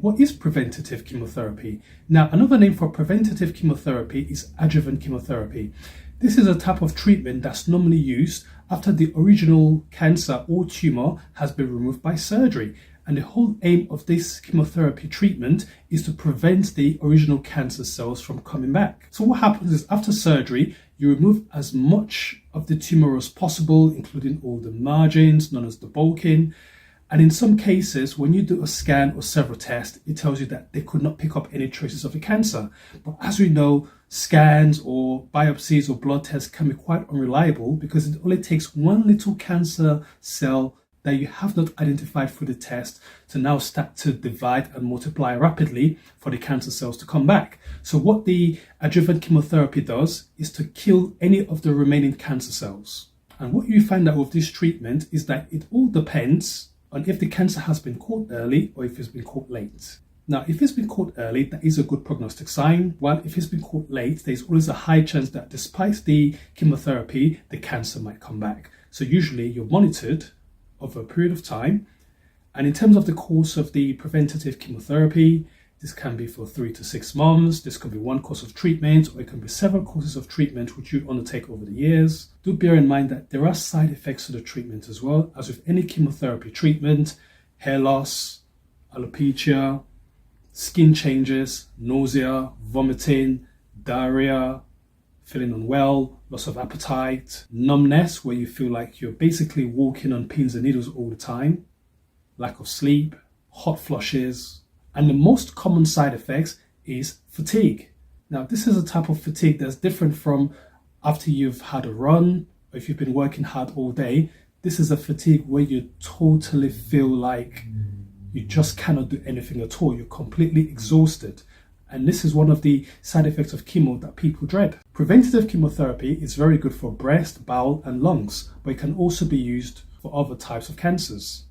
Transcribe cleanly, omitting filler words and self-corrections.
What is preventative chemotherapy? Now, another name for preventative chemotherapy is adjuvant chemotherapy. This is a type of treatment that's normally used after the original cancer or tumor has been removed by surgery. And the whole aim of this chemotherapy treatment is to prevent the original cancer cells from coming back. So what happens is after surgery, you remove as much of the tumor as possible, including all the margins, known as the bulking. And in some cases, when you do a scan or several tests, it tells you that they could not pick up any traces of the cancer. But as we know, scans or biopsies or blood tests can be quite unreliable because it only takes one little cancer cell that you have not identified through the test to now start to divide and multiply rapidly for the cancer cells to come back. So what the adjuvant chemotherapy does is to kill any of the remaining cancer cells. And what you find out with this treatment is that it all depends on if the cancer has been caught early or if it's been caught late. Now, if it's been caught early, that is a good prognostic sign, while if it's been caught late, there's always a high chance that despite the chemotherapy, the cancer might come back. So usually you're monitored over a period of time. And in terms of the course of the preventative chemotherapy, this can be for 3 to 6 months. This could be one course of treatment, or it can be several courses of treatment which you undertake over the years. Do bear in mind that there are side effects to the treatment as well. As with any chemotherapy treatment, hair loss, alopecia, skin changes, nausea, vomiting, diarrhea, feeling unwell, loss of appetite, numbness where you feel like you're basically walking on pins and needles all the time, lack of sleep, hot flushes, and the most common side effects is fatigue. Now, this is a type of fatigue that's different from after you've had a run or if you've been working hard all day. This is a fatigue where you totally feel like you just cannot do anything at all. You're completely exhausted. And this is one of the side effects of chemo that people dread. Preventative chemotherapy is very good for breast, bowel, and lungs, but it can also be used for other types of cancers.